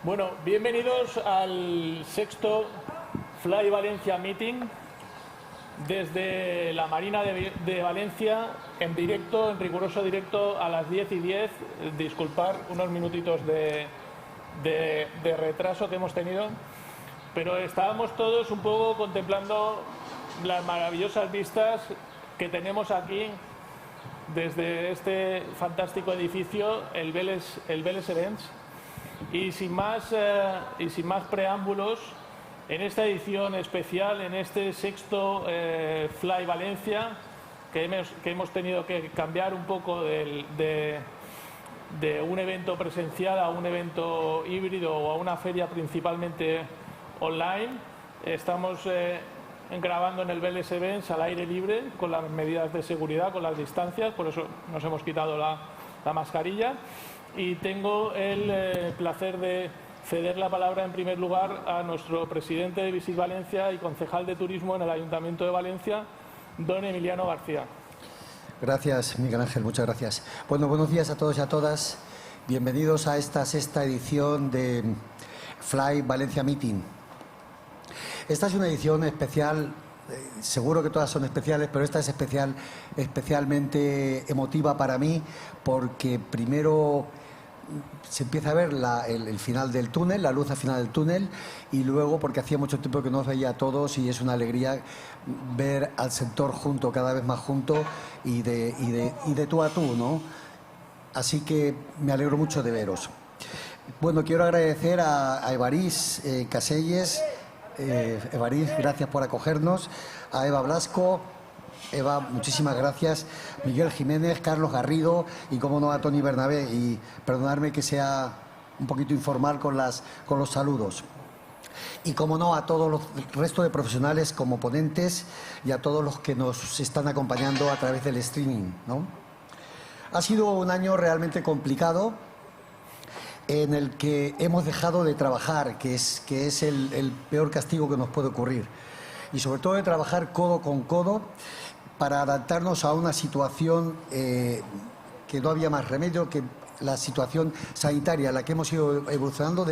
Bueno, bienvenidos al sexto Fly Valencia Meeting desde la Marina de Valencia, en directo, en riguroso directo a las 10:10. Disculpar unos minutitos de retraso que hemos tenido, pero estábamos todos un poco contemplando las maravillosas vistas que tenemos aquí desde este fantástico edificio, el Vélez Events. Y sin más preámbulos, en esta edición especial, en este sexto Fly Valencia, que hemos tenido que cambiar un poco de un evento presencial a un evento híbrido o a una feria principalmente online, estamos grabando en el Vélez Events al aire libre, con las medidas de seguridad, con las distancias, por eso nos hemos quitado la mascarilla. Y tengo el placer de ceder la palabra en primer lugar a nuestro presidente de Visit Valencia y concejal de turismo en el Ayuntamiento de Valencia, don Emiliano García. Gracias, Miguel Ángel, muchas gracias. Bueno, buenos días a todos y a todas. Bienvenidos a esta sexta edición de Fly Valencia Meeting. Esta es una edición especial. Seguro que todas son especiales, pero esta es especialmente emotiva para mí, porque primero se empieza a ver el final del túnel, la luz al final del túnel, y luego porque hacía mucho tiempo que no os veía a todos y es una alegría ver al sector junto, cada vez más junto y de tú a tú, ¿no? Así que me alegro mucho de veros. Bueno, quiero agradecer a Evarís Caselles. Evarís, gracias por acogernos. A Eva Blasco. Eva, muchísimas gracias. Miguel Jiménez, Carlos Garrido y, como no, a Toni Bernabé. Y perdonadme que sea un poquito informal con los saludos. Y, como no, a todos el resto de profesionales como ponentes y a todos los que nos están acompañando a través del streaming, ¿no? Ha sido un año realmente complicado, en el que hemos dejado de trabajar, que es el peor castigo que nos puede ocurrir. Y sobre todo de trabajar codo con codo para adaptarnos a una situación que no había más remedio que la situación sanitaria, la que hemos ido evolucionando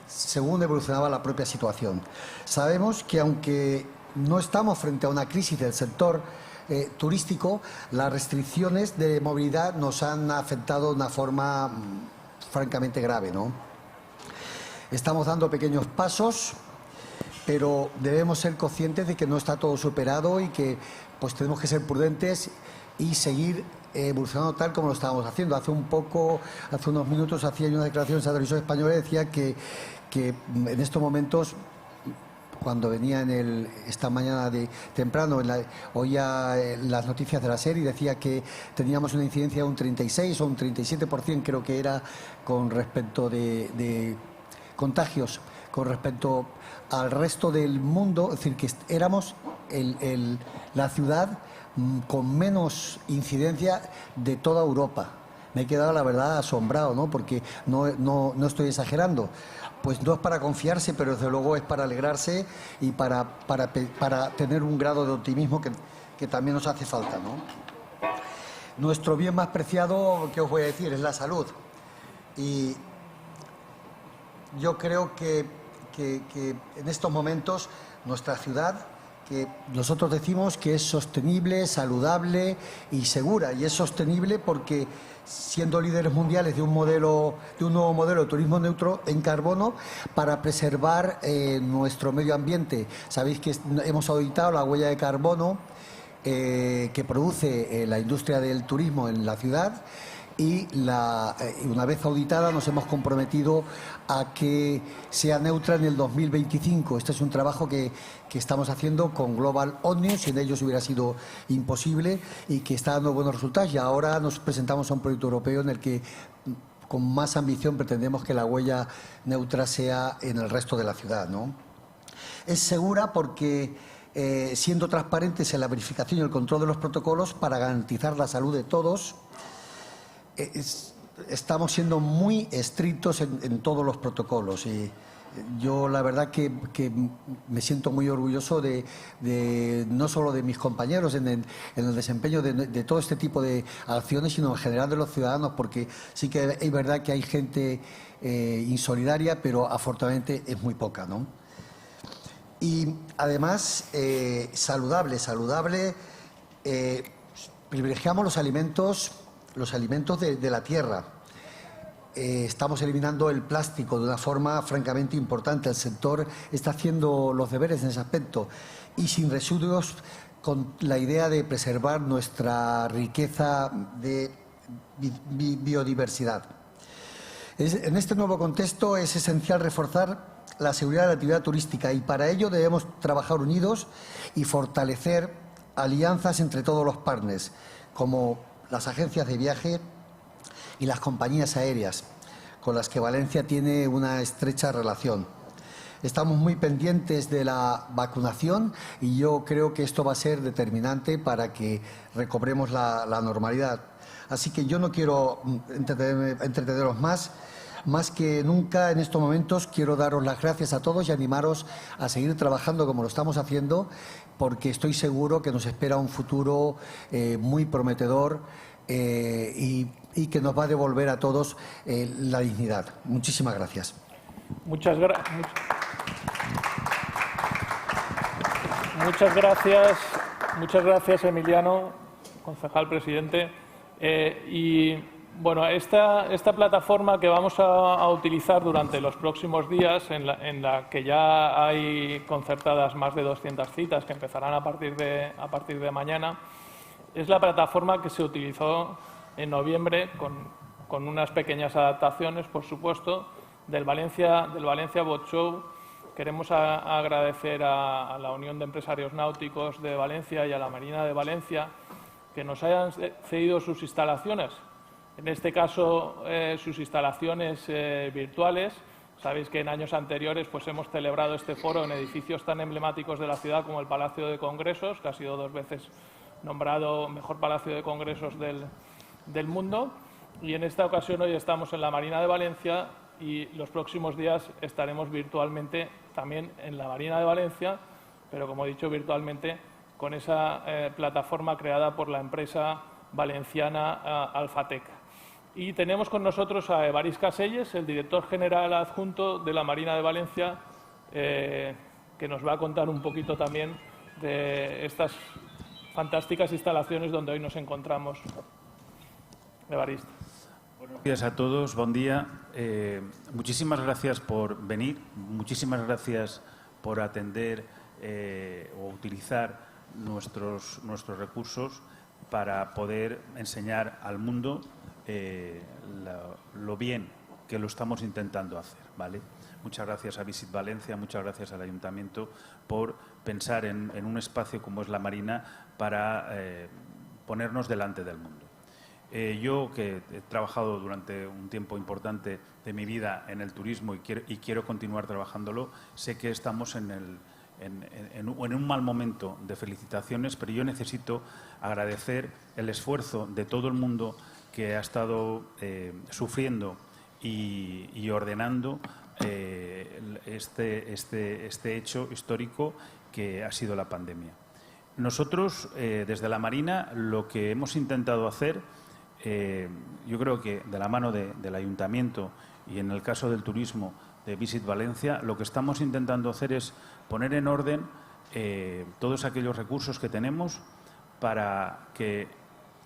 según evolucionaba la propia situación. Sabemos que, aunque no estamos frente a una crisis del sector turístico, las restricciones de movilidad nos han afectado de una forma francamente grave, ¿no? Estamos dando pequeños pasos, pero debemos ser conscientes de que no está todo superado y que pues tenemos que ser prudentes y seguir evolucionando tal como lo estábamos haciendo. Hace unos minutos hacía yo una declaración en la televisión española y decía que en estos momentos, cuando venía esta mañana temprano, oía las noticias de la SER y decía que teníamos una incidencia de un 36 o un 37%, creo que era, con respecto de contagios, con respecto al resto del mundo. Es decir, que éramos la ciudad con menos incidencia de toda Europa. Me he quedado, la verdad, asombrado, ¿no? Porque no estoy exagerando. Pues no es para confiarse, pero desde luego es para alegrarse y para tener un grado de optimismo que también nos hace falta, ¿no? Nuestro bien más preciado, ¿qué os voy a decir?, es la salud. Y yo creo que en estos momentos nuestra ciudad, que nosotros decimos que es sostenible, saludable y segura, y es sostenible porque, siendo líderes mundiales de un nuevo modelo de turismo neutro en carbono para preservar nuestro medio ambiente. Sabéis que hemos auditado la huella de carbono que produce la industria del turismo en la ciudad, y una vez auditada nos hemos comprometido a que sea neutra en el 2025. Este es un trabajo que estamos haciendo con Global Omnium. Sin ellos hubiera sido imposible, y que está dando buenos resultados. Y ahora nos presentamos a un proyecto europeo en el que, con más ambición, pretendemos que la huella neutra sea en el resto de la ciudad, ¿no? Es segura porque, siendo transparentes en la verificación y el control de los protocolos para garantizar la salud de todos, estamos siendo muy estrictos en todos los protocolos, y Yo la verdad que me siento muy orgulloso no solo de mis compañeros en el desempeño de todo este tipo de acciones, sino en general de los ciudadanos, porque sí que es verdad que hay gente insolidaria, pero afortunadamente es muy poca, ¿no? Y además, saludable. Privilegiamos los alimentos de la tierra. Estamos eliminando el plástico de una forma francamente importante. El sector está haciendo los deberes en ese aspecto y sin residuos, con la idea de preservar nuestra riqueza de biodiversidad. En este nuevo contexto es esencial reforzar la seguridad de la actividad turística y para ello debemos trabajar unidos y fortalecer alianzas entre todos los partners, como las agencias de viaje y las compañías aéreas, con las que Valencia tiene una estrecha relación. Estamos muy pendientes de la vacunación y yo creo que esto va a ser determinante para que recobremos la normalidad. Así que yo no quiero entreteneros más que nunca en estos momentos quiero daros las gracias a todos y animaros a seguir trabajando como lo estamos haciendo, porque estoy seguro que nos espera un futuro muy prometedor y que nos va a devolver a todos la dignidad. Muchísimas gracias. Muchas gracias, Emiliano, concejal presidente. Y bueno, esta plataforma que vamos a utilizar durante los próximos días, en la que ya hay concertadas más de 200 citas que empezarán a partir de mañana, es la plataforma que se utilizó en noviembre con unas pequeñas adaptaciones, por supuesto, del Valencia Boat Show. Queremos agradecer a la Unión de Empresarios Náuticos de Valencia y a la Marina de Valencia que nos hayan cedido sus instalaciones, en este caso sus instalaciones virtuales. Sabéis que en años anteriores pues, hemos celebrado este foro en edificios tan emblemáticos de la ciudad como el Palacio de Congresos, que ha sido 2 veces nombrado mejor Palacio de Congresos del mundo. Y en esta ocasión hoy estamos en la Marina de Valencia y los próximos días estaremos virtualmente también en la Marina de Valencia, pero como he dicho, virtualmente con esa plataforma creada por la empresa valenciana Alfatec. Y tenemos con nosotros a Evarist Caselles, el director general adjunto de la Marina de Valencia, que nos va a contar un poquito también de estas fantásticas instalaciones donde hoy nos encontramos. Evarist. Buenos días a todos, buen día. Muchísimas gracias por venir, muchísimas gracias por atender o utilizar nuestros recursos para poder enseñar al mundo lo bien que lo estamos intentando hacer, ¿vale? Muchas gracias a Visit Valencia, muchas gracias al Ayuntamiento por pensar en un espacio como es la Marina para ponernos delante del mundo. Yo, que he trabajado durante un tiempo importante de mi vida en el turismo y quiero continuar trabajándolo, sé que estamos en un mal momento de felicitaciones, pero yo necesito agradecer el esfuerzo de todo el mundo que ha estado sufriendo y ordenando este hecho histórico que ha sido la pandemia. Nosotros, desde la Marina, lo que hemos intentado hacer, yo creo que de la mano del Ayuntamiento y en el caso del turismo de Visit Valencia, lo que estamos intentando hacer es poner en orden todos aquellos recursos que tenemos para que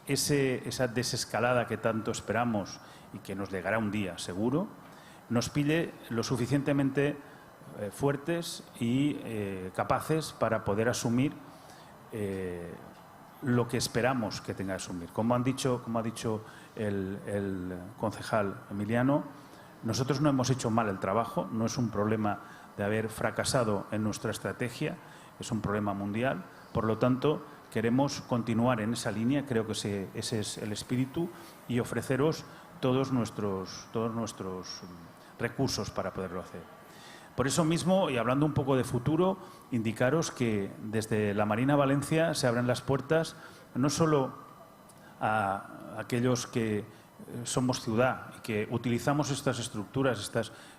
esa desescalada que tanto esperamos y que nos llegará un día seguro, nos pille lo suficientemente fuertes y capaces para poder asumir lo que esperamos que tenga que asumir. Como ha dicho el concejal Emiliano, nosotros no hemos hecho mal el trabajo, no es un problema de haber fracasado en nuestra estrategia, es un problema mundial. Por lo tanto, queremos continuar en esa línea, creo que ese es el espíritu, y ofreceros todos nuestros recursos para poderlo hacer. Por eso mismo, y hablando un poco de futuro, indicaros que desde la Marina Valencia se abren las puertas no solo a aquellos que somos ciudad y que utilizamos estas estructuras,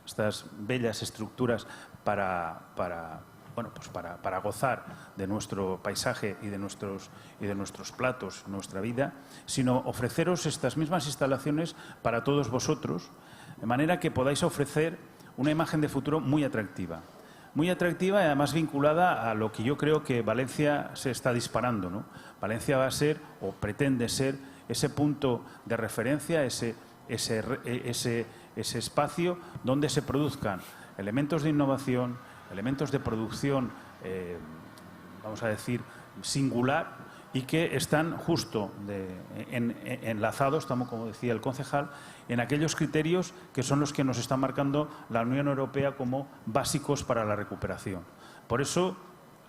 estas bellas estructuras para gozar de nuestro paisaje y de nuestros platos, nuestra vida, sino ofreceros estas mismas instalaciones para todos vosotros, de manera que podáis ofrecer una imagen de futuro muy atractiva y además vinculada a lo que yo creo que Valencia se está disparando, ¿no? Valencia va a ser o pretende ser ese punto de referencia, ese espacio donde se produzcan elementos de innovación, elementos de producción, vamos a decir, singular, y que están justo enlazados, como decía el concejal, en aquellos criterios que son los que nos está marcando la Unión Europea como básicos para la recuperación. Por eso,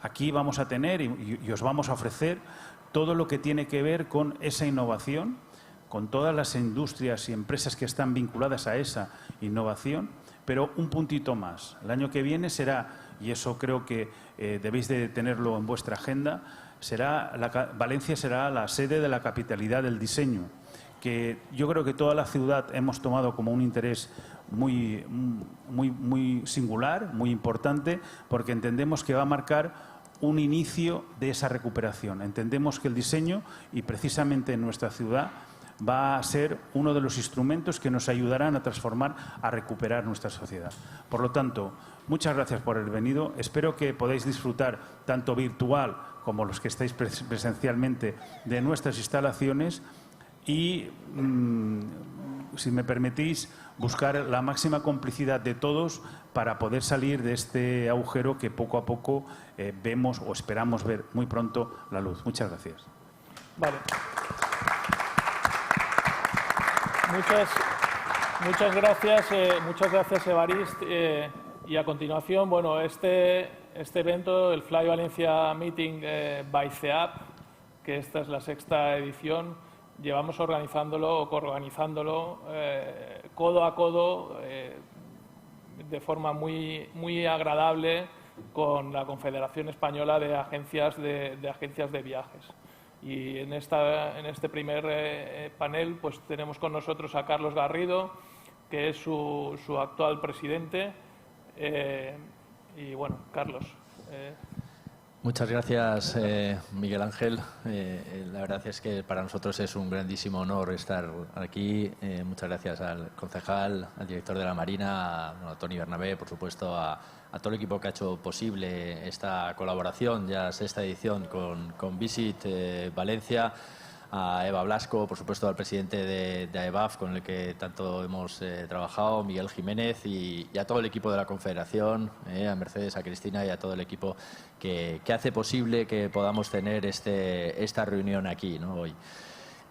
aquí vamos a tener y os vamos a ofrecer todo lo que tiene que ver con esa innovación, con todas las industrias y empresas que están vinculadas a esa innovación, pero un puntito más. El año que viene será, y eso creo que debéis de tenerlo en vuestra agenda, Valencia será la sede de la capitalidad del diseño, que yo creo que toda la ciudad hemos tomado como un interés muy singular, muy importante, porque entendemos que va a marcar un inicio de esa recuperación. Entendemos que el diseño, y precisamente en nuestra ciudad, va a ser uno de los instrumentos que nos ayudarán a transformar, a recuperar nuestra sociedad. Por lo tanto, muchas gracias por haber venido. Espero que podáis disfrutar, tanto virtual como los que estáis presencialmente, de nuestras instalaciones y, si me permitís, buscar la máxima complicidad de todos para poder salir de este agujero que poco a poco vemos o esperamos ver muy pronto la luz. Muchas gracias. Vale. Muchas gracias, Evarist. Y a continuación, bueno, este evento, el Fly Valencia Meeting by CEAP, que esta es la 6ª edición, llevamos organizándolo o coorganizándolo codo a codo, de forma muy agradable, con la Confederación Española de Agencias de Viajes. Y en este primer panel pues tenemos con nosotros a Carlos Garrido, que es su actual presidente. Y bueno, Carlos. Muchas gracias, Miguel Ángel. La verdad es que para nosotros es un grandísimo honor estar aquí. Muchas gracias al concejal, al director de la Marina, a Toni Bernabé, por supuesto, a todo el equipo que ha hecho posible esta colaboración, ya 6ª edición con Visit Valencia, a Eva Blasco, por supuesto al presidente de AEBAF, con el que tanto hemos trabajado, Miguel Jiménez, y a todo el equipo de la Confederación, a Mercedes, a Cristina y a todo el equipo que hace posible que podamos tener esta reunión aquí, ¿no?, hoy.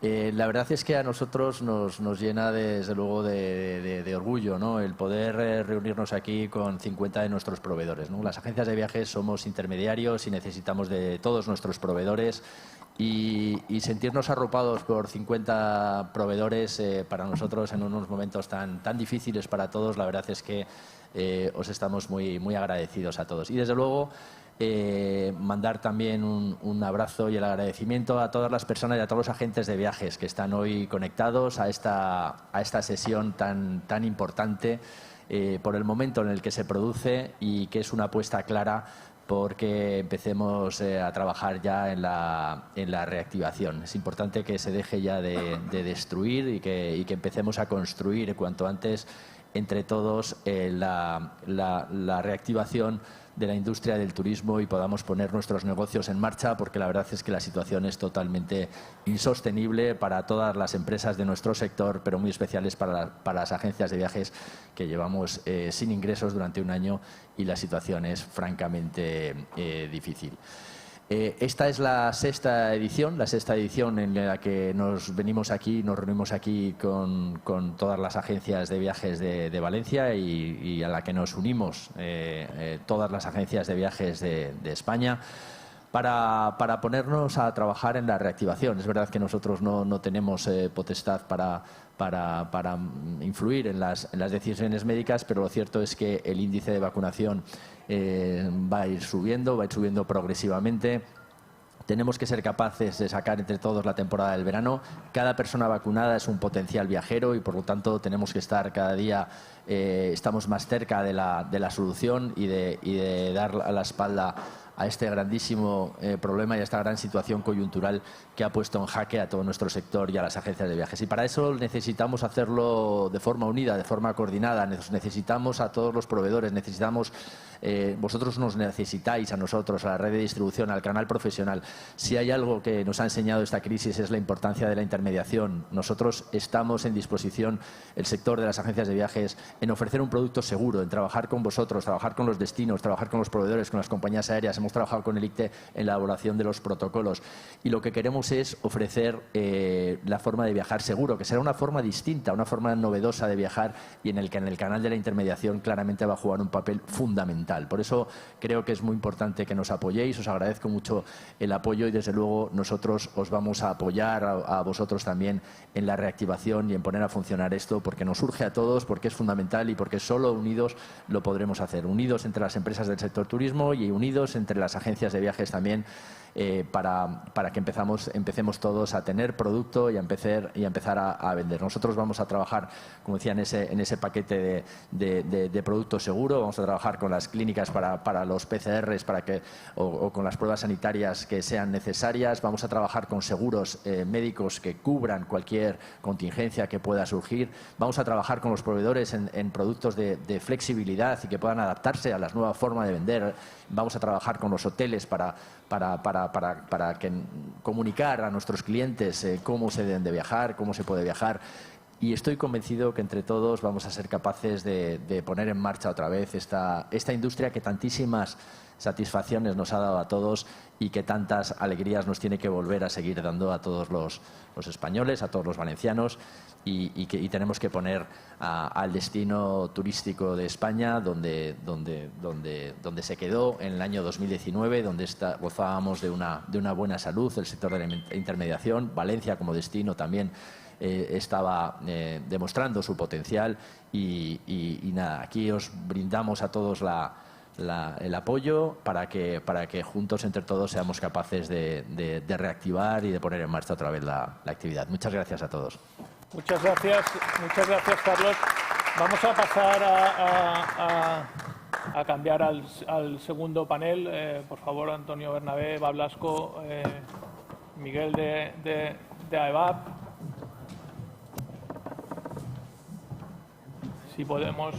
La verdad es que a nosotros nos llena desde luego de orgullo, ¿no?, el poder reunirnos aquí con 50 de nuestros proveedores, ¿no? Las agencias de viajes somos intermediarios y necesitamos de todos nuestros proveedores, y sentirnos arropados por 50 proveedores para nosotros en unos momentos tan difíciles para todos, la verdad es que os estamos muy agradecidos a todos. Y desde luego mandar también un abrazo y el agradecimiento a todas las personas y a todos los agentes de viajes que están hoy conectados a esta sesión tan importante por el momento en el que se produce, y que es una apuesta clara porque empecemos a trabajar ya en la reactivación. Es importante que se deje ya de destruir y que empecemos a construir cuanto antes entre todos la reactivación de la industria del turismo y podamos poner nuestros negocios en marcha, porque la verdad es que la situación es totalmente insostenible para todas las empresas de nuestro sector, pero muy especiales para las agencias de viajes, que llevamos sin ingresos durante un año y la situación es francamente difícil. Esta es la 6ª edición en la que nos reunimos aquí con todas las agencias de viajes de Valencia y a la que nos unimos todas las agencias de viajes de España para ponernos a trabajar en la reactivación. Es verdad que nosotros no tenemos potestad para influir en las decisiones médicas, pero lo cierto es que el índice de vacunación va a ir subiendo progresivamente. Tenemos que ser capaces de sacar entre todos la temporada del verano. Cada persona vacunada es un potencial viajero y, por lo tanto, tenemos que estar cada día, estamos más cerca de la solución y de dar la espalda a este grandísimo problema y a esta gran situación coyuntural que ha puesto en jaque a todo nuestro sector y a las agencias de viajes. Y para eso necesitamos hacerlo de forma unida, de forma coordinada. Necesitamos a todos los proveedores, necesitamos, vosotros nos necesitáis a nosotros, a la red de distribución, al canal profesional. Si hay algo que nos ha enseñado esta crisis es la importancia de la intermediación. Nosotros estamos en disposición, el sector de las agencias de viajes, en ofrecer un producto seguro, en trabajar con vosotros, trabajar con los destinos, trabajar con los proveedores, con las compañías aéreas. Hemos trabajado con el ICTE en la elaboración de los protocolos y lo que queremos es ofrecer la forma de viajar seguro, que será una forma distinta, una forma novedosa de viajar y en el que en el canal de la intermediación claramente va a jugar un papel fundamental. Por eso creo que es muy importante que nos apoyéis, os agradezco mucho el apoyo y desde luego nosotros os vamos a apoyar a vosotros también en la reactivación y en poner a funcionar esto porque nos urge a todos, porque es fundamental y porque solo unidos lo podremos hacer. Unidos entre las empresas del sector turismo y unidos entre las agencias de viajes también para que empecemos todos a tener producto y a empezar a vender. Nosotros vamos a trabajar, como decía, en ese paquete de producto seguro. Vamos a trabajar con las clínicas para los PCRs o con las pruebas sanitarias que sean necesarias. Vamos a trabajar con seguros médicos que cubran cualquier contingencia que pueda surgir. Vamos a trabajar con los proveedores en productos de flexibilidad y que puedan adaptarse a las nuevas formas de vender. Vamos a trabajar con los hoteles para comunicar a nuestros clientes cómo se deben de viajar, cómo se puede viajar. Y estoy convencido que entre todos vamos a ser capaces de poner en marcha otra vez esta industria que tantísimas satisfacciones nos ha dado a todos y que tantas alegrías nos tiene que volver a seguir dando a todos los españoles, a todos los valencianos y tenemos que poner al destino turístico de España donde se quedó en el año 2019, donde gozábamos de una buena salud, el sector de la intermediación. Valencia como destino también estaba demostrando su potencial y nada, aquí os brindamos a todos el apoyo para que juntos entre todos seamos capaces de reactivar y de poner en marcha otra vez la actividad. Muchas gracias a todos. Muchas gracias, Carlos. Vamos a pasar a cambiar al segundo panel. Por favor, Antonio Bernabé, Eva Blasco, Miguel de AEVAP. Si podemos.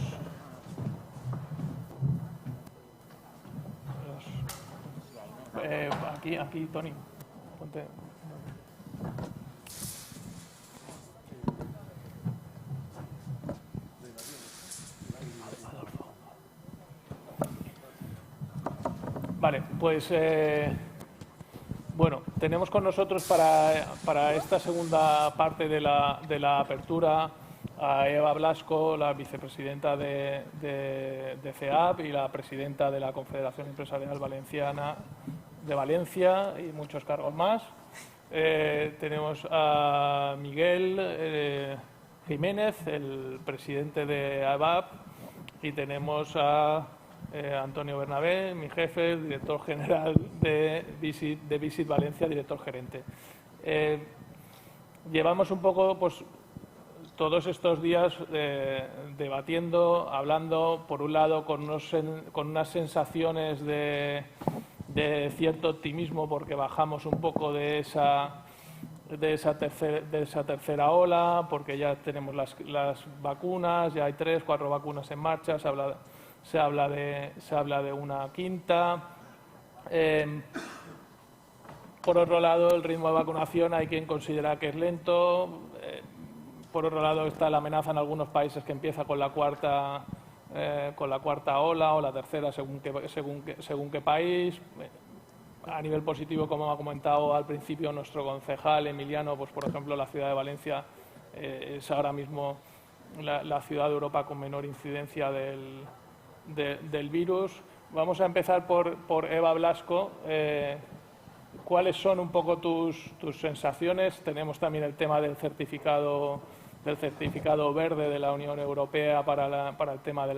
Aquí, Tony. Ponte. Vale, pues bueno, tenemos con nosotros para esta segunda parte de la apertura a Eva Blasco, la vicepresidenta de CEAP y la presidenta de la Confederación Empresarial Valenciana de Valencia y muchos cargos más. Tenemos a Miguel Jiménez, el presidente de AEVAP, y tenemos a Antonio Bernabé, mi jefe, director general de Visit Valencia, director gerente. Llevamos un poco, pues, todos estos días debatiendo, hablando, por un lado, con unas sensaciones de cierto optimismo, porque bajamos un poco de esa tercera ola, porque ya tenemos las vacunas, ya hay 3, 4 vacunas en marcha, se habla de una quinta. Por otro lado, el ritmo de vacunación hay quien considera que es lento. Por otro lado, está la amenaza en algunos países que empieza con la cuarta ola o la tercera, según qué país. A nivel positivo, como ha comentado al principio nuestro concejal Emiliano, pues por ejemplo la ciudad de Valencia es ahora mismo la ciudad de Europa con menor incidencia del virus. Vamos a empezar por Eva Blasco. ¿Cuáles son un poco tus sensaciones? Tenemos también el tema del certificado verde de la Unión Europea para el tema de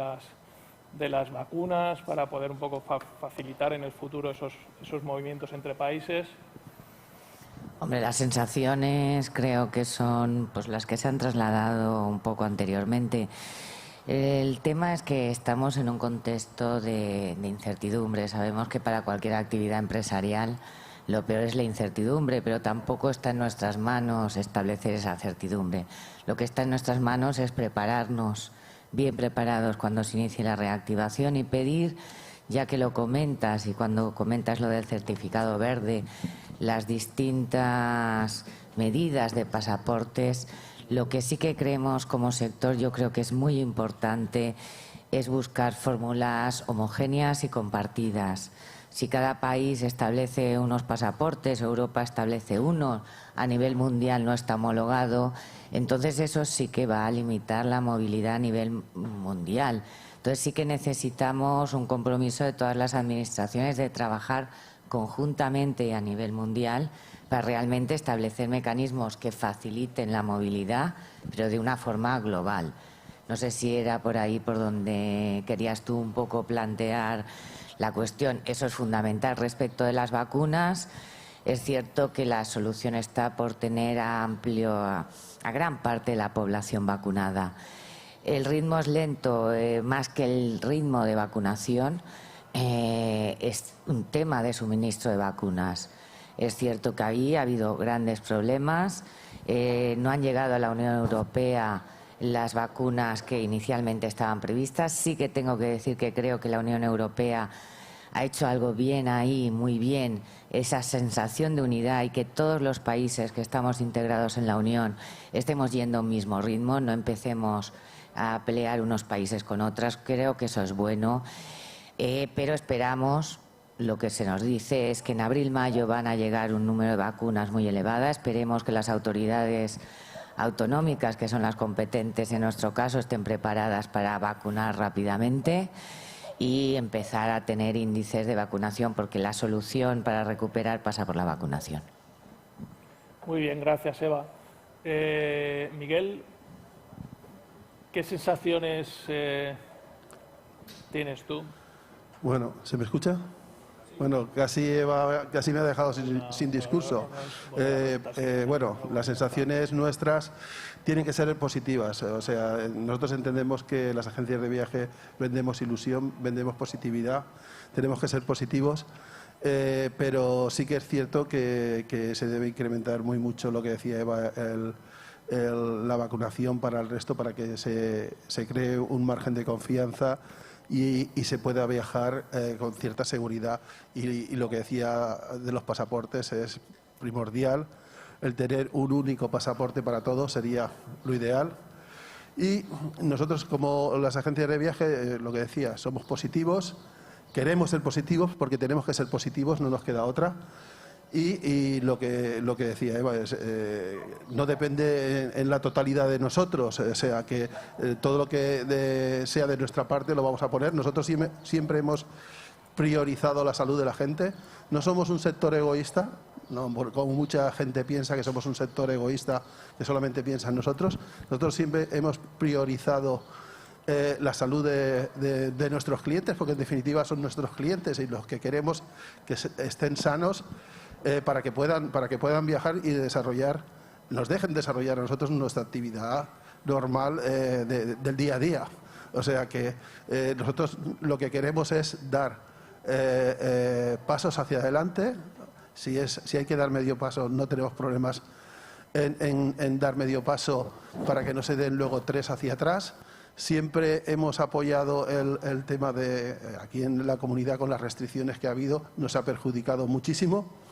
de las vacunas para poder un poco facilitar en el futuro esos movimientos entre países? Hombre, las sensaciones creo que son pues las que se han trasladado un poco anteriormente. El tema es que estamos en un contexto de incertidumbre. Sabemos que para cualquier actividad empresarial lo peor es la incertidumbre, pero tampoco está en nuestras manos establecer esa certidumbre. Lo que está en nuestras manos es prepararnos bien preparados cuando se inicie la reactivación y pedir, ya que lo comentas y cuando comentas lo del certificado verde, las distintas medidas de pasaportes, lo que sí que creemos como sector, yo creo que es muy importante, es buscar fórmulas homogéneas y compartidas. Si cada país establece unos pasaportes, Europa establece uno, a nivel mundial no está homologado, entonces eso sí que va a limitar la movilidad a nivel mundial. Entonces sí que necesitamos un compromiso de todas las administraciones de trabajar conjuntamente a nivel mundial para realmente establecer mecanismos que faciliten la movilidad, pero de una forma global. No sé si era por ahí por donde querías tú un poco plantear la cuestión. Eso es fundamental. Respecto de las vacunas, es cierto que la solución está por tener a gran parte de la población vacunada. El ritmo es lento, más que el ritmo de vacunación, es un tema de suministro de vacunas. Es cierto que ahí ha habido grandes problemas, no han llegado a la Unión Europea las vacunas que inicialmente estaban previstas. Sí que tengo que decir que creo que la Unión Europea ha hecho algo bien ahí, muy bien, esa sensación de unidad y que todos los países que estamos integrados en la Unión estemos yendo a un mismo ritmo, no empecemos a pelear unos países con otros. Creo que eso es bueno, pero esperamos, lo que se nos dice es que en abril-mayo van a llegar un número de vacunas muy elevada. Esperemos que las autoridades autonómicas, que son las competentes en nuestro caso, estén preparadas para vacunar rápidamente y empezar a tener índices de vacunación, porque la solución para recuperar pasa por la vacunación. Muy bien, gracias, Eva. Miguel, ¿qué sensaciones tienes tú? Bueno, ¿se me escucha? Bueno, casi me ha dejado sin discurso. Bueno, las sensaciones nuestras tienen que ser positivas. O sea, nosotros entendemos que las agencias de viaje vendemos ilusión, vendemos positividad, tenemos que ser positivos, pero sí que es cierto que se debe incrementar muy mucho lo que decía Eva, la vacunación para el resto, para que se cree un margen de confianza y se pueda viajar con cierta seguridad. Y lo que decía de los pasaportes es primordial. El tener un único pasaporte para todos sería lo ideal. Y nosotros, como las agencias de viaje, lo que decía, somos positivos, queremos ser positivos porque tenemos que ser positivos, no nos queda otra. Y lo que decía Eva es, no depende en la totalidad de nosotros, o sea que todo lo que sea de nuestra parte lo vamos a poner. Nosotros siempre hemos priorizado la salud de la gente. No somos un sector egoísta, no, como mucha gente piensa que somos un sector egoísta que solamente piensa en nosotros. Nosotros siempre hemos priorizado la salud de nuestros clientes, porque en definitiva son nuestros clientes y los que queremos que estén sanos, para que puedan viajar y nos dejen desarrollar a nosotros nuestra actividad normal del día a día. O sea que nosotros lo que queremos es dar pasos hacia adelante. Si hay que dar medio paso, no tenemos problemas en dar medio paso para que no se den luego 3 hacia atrás. Siempre hemos apoyado el tema de aquí en la comunidad, con las restricciones que ha habido, nos ha perjudicado muchísimo.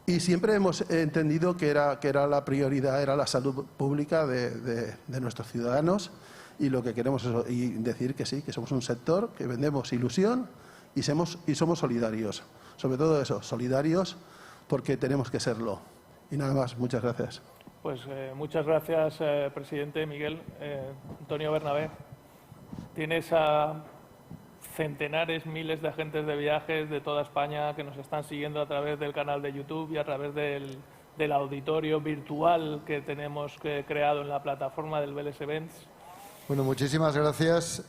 Y siempre hemos entendido que era la prioridad, era la salud pública de nuestros ciudadanos, y lo que queremos es decir que sí, que somos un sector que vendemos ilusión y somos solidarios. Sobre todo eso, solidarios, porque tenemos que serlo. Y nada más, muchas gracias. Pues muchas gracias, presidente Miguel. Antonio Bernabé, tienes a centenares, miles de agentes de viajes de toda España que nos están siguiendo a través del canal de YouTube y a través del auditorio virtual que tenemos creado en la plataforma del Vélez Events. Bueno, muchísimas gracias.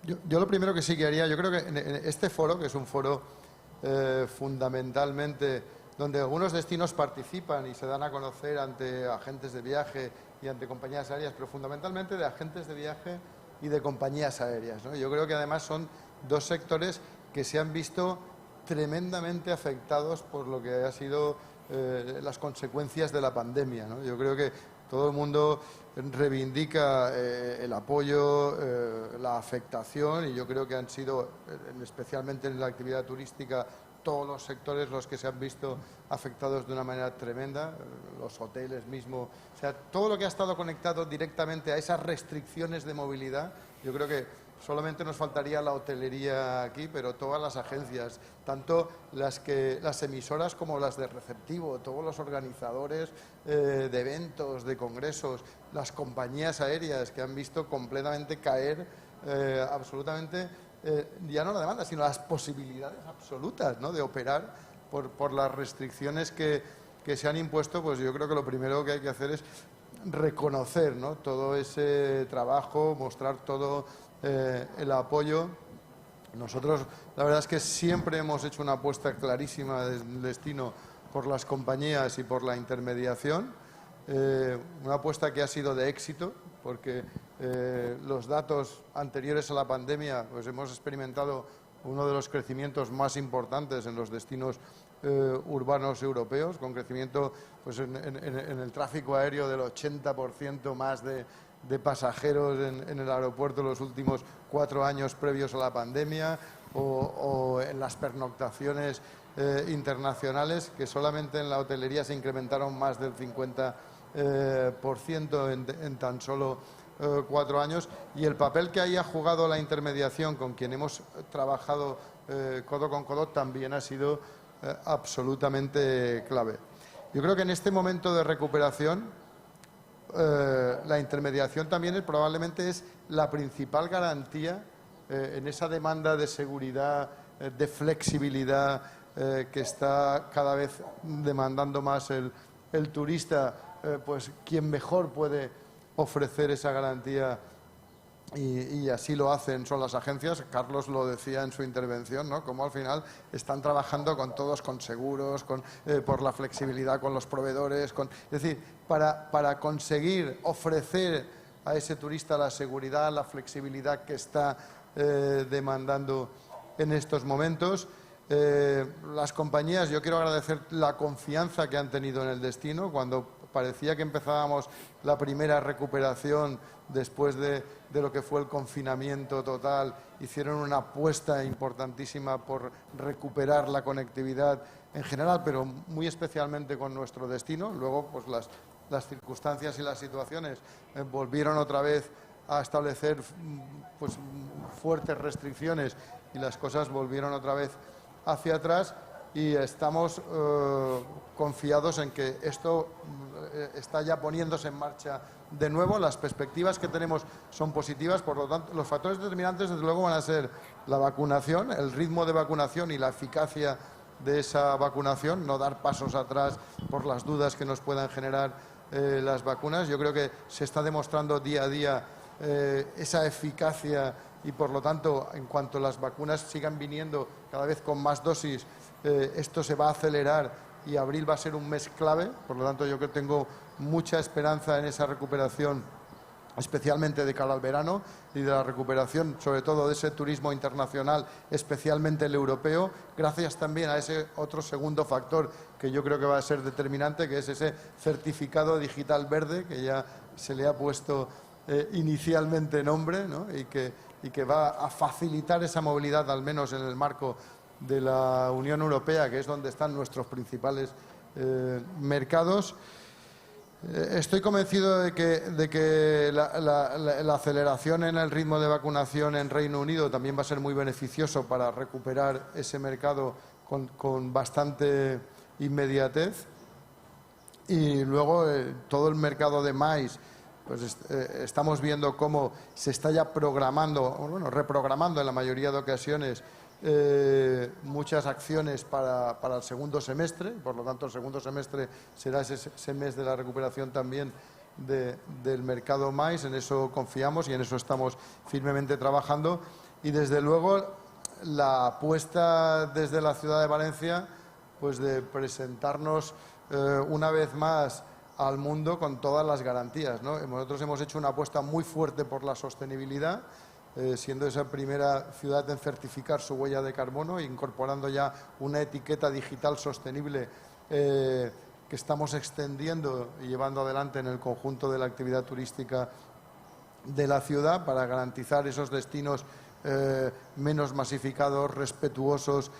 Yo lo primero que sí que haría, yo creo que en este foro, que es un foro fundamentalmente donde algunos destinos participan y se dan a conocer ante agentes de viaje y ante compañías aéreas, pero fundamentalmente de agentes de viaje y de compañías aéreas, ¿no? Yo creo que además son dos sectores que se han visto tremendamente afectados por lo que ha sido las consecuencias de la pandemia, ¿no? Yo creo que todo el mundo reivindica el apoyo, la afectación, y yo creo que han sido, especialmente en la actividad turística, todos los sectores los que se han visto afectados de una manera tremenda, los hoteles mismos, o sea, todo lo que ha estado conectado directamente a esas restricciones de movilidad. Yo creo que solamente nos faltaría la hotelería aquí, pero todas las agencias, tanto las emisoras como las de receptivo, todos los organizadores de eventos, de congresos, las compañías aéreas que han visto completamente caer absolutamente, ya no la demanda, sino las posibilidades absolutas, ¿no?, de operar por las restricciones que se han impuesto. Pues yo creo que lo primero que hay que hacer es reconocer, ¿no?, todo ese trabajo, mostrar todo el apoyo. Nosotros, la verdad es que siempre hemos hecho una apuesta clarísima del destino por las compañías y por la intermediación, una apuesta que ha sido de éxito, porque los datos anteriores a la pandemia, pues hemos experimentado uno de los crecimientos más importantes en los destinos urbanos europeos, con crecimiento pues en el tráfico aéreo del 80% más de pasajeros en el aeropuerto en los últimos 4 años previos a la pandemia, o en las pernoctaciones internacionales, que solamente en la hotelería se incrementaron más del 50% en tan solo 4 años, y el papel que haya jugado la intermediación, con quien hemos trabajado codo con codo, también ha sido absolutamente clave. Yo creo que en este momento de recuperación la intermediación también probablemente es la principal garantía en esa demanda de seguridad, de flexibilidad que está cada vez demandando más el turista. Pues quien mejor puede ofrecer esa garantía, y así lo hacen, son las agencias. Carlos lo decía en su intervención, ¿no?, como al final están trabajando con todos, con seguros, por la flexibilidad con los proveedores, es decir, para conseguir ofrecer a ese turista la seguridad, la flexibilidad que está demandando en estos momentos. Las compañías, yo quiero agradecer la confianza que han tenido en el destino. Cuando parecía que empezábamos la primera recuperación después de lo que fue el confinamiento total, hicieron una apuesta importantísima por recuperar la conectividad en general, pero muy especialmente con nuestro destino. Luego, pues las circunstancias y las situaciones volvieron otra vez a establecer pues fuertes restricciones, y las cosas volvieron otra vez hacia atrás, y estamos confiados en que esto está ya poniéndose en marcha de nuevo. Las perspectivas que tenemos son positivas, por lo tanto, los factores determinantes desde luego van a ser la vacunación, el ritmo de vacunación y la eficacia de esa vacunación, no dar pasos atrás por las dudas que nos puedan generar las vacunas. Yo creo que se está demostrando día a día esa eficacia, y por lo tanto, en cuanto las vacunas sigan viniendo cada vez con más dosis, esto se va a acelerar, y abril va a ser un mes clave. Por lo tanto, yo creo que tengo mucha esperanza en esa recuperación, especialmente de cara al verano, y de la recuperación sobre todo de ese turismo internacional, especialmente el europeo, gracias también a ese otro segundo factor que yo creo que va a ser determinante, que es ese certificado digital verde, que ya se le ha puesto inicialmente nombre, ¿no?, y que va a facilitar esa movilidad, al menos en el marco de la Unión Europea, que es donde están nuestros principales mercados. Estoy convencido de que la aceleración en el ritmo de vacunación en Reino Unido también va a ser muy beneficioso para recuperar ese mercado con bastante inmediatez. Y luego todo el mercado de maíz, pues estamos viendo cómo se está ya reprogramando en la mayoría de ocasiones muchas acciones para el segundo semestre. Por lo tanto, el segundo semestre será ese mes de la recuperación también del mercado maíz. En eso confiamos y en eso estamos firmemente trabajando. Y desde luego la apuesta desde la ciudad de Valencia, pues de presentarnos una vez más al mundo con todas las garantías, ¿no? Nosotros hemos hecho una apuesta muy fuerte por la sostenibilidad, siendo esa primera ciudad en certificar su huella de carbono, incorporando ya una etiqueta digital sostenible que estamos extendiendo y llevando adelante en el conjunto de la actividad turística de la ciudad para garantizar esos destinos menos masificados, respetuosos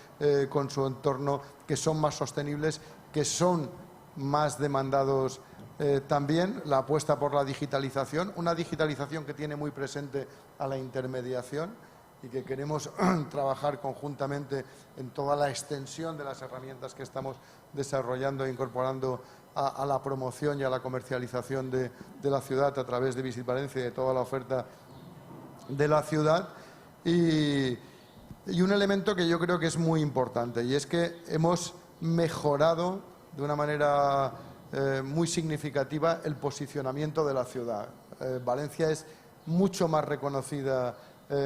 con su entorno, que son más sostenibles, que son más demandados también. La apuesta por la digitalización, una digitalización que tiene muy presente a la intermediación y que queremos trabajar conjuntamente en toda la extensión de las herramientas que estamos desarrollando e incorporando a la promoción y a la comercialización de la ciudad a través de Visit Valencia y de toda la oferta de la ciudad. Y un elemento que yo creo que es muy importante, y es que hemos mejorado de una manera muy significativa el posicionamiento de la ciudad. Valencia es mucho más reconocida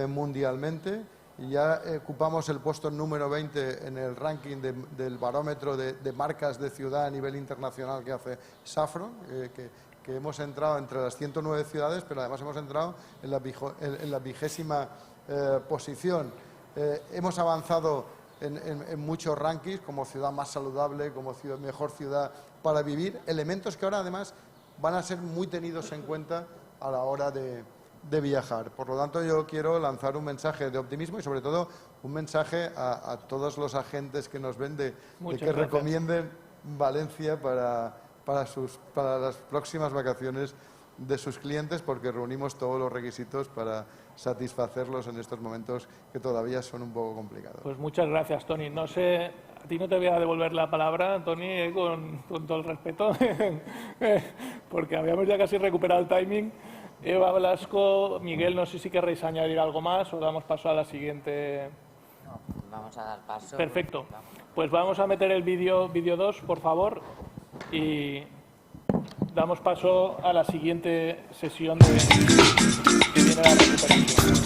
mundialmente y ya ocupamos el puesto número 20 en el ranking del barómetro de marcas de ciudad a nivel internacional que hace Safron, que hemos entrado entre las 109 ciudades, pero además hemos entrado en la 20ª posición. Hemos avanzado en muchos rankings como ciudad más saludable, como mejor ciudad para vivir, elementos que ahora además van a ser muy tenidos en cuenta a la hora de viajar. Por lo tanto, yo quiero lanzar un mensaje de optimismo y sobre todo un mensaje a todos los agentes que nos ven de que recomienden Valencia para las próximas vacaciones de sus clientes, porque reunimos todos los requisitos para satisfacerlos en estos momentos que todavía son un poco complicados. Pues muchas gracias, Toni. No sé, a ti no te voy a devolver la palabra, Toni, con todo el respeto, porque habíamos ya casi recuperado el timing. Eva, Blasco, Miguel, no sé si querréis añadir algo más o damos paso a la siguiente. No, vamos a dar paso. Perfecto. Pues vamos a meter el vídeo 2, por favor, y damos paso a la siguiente sesión que viene la recuperación.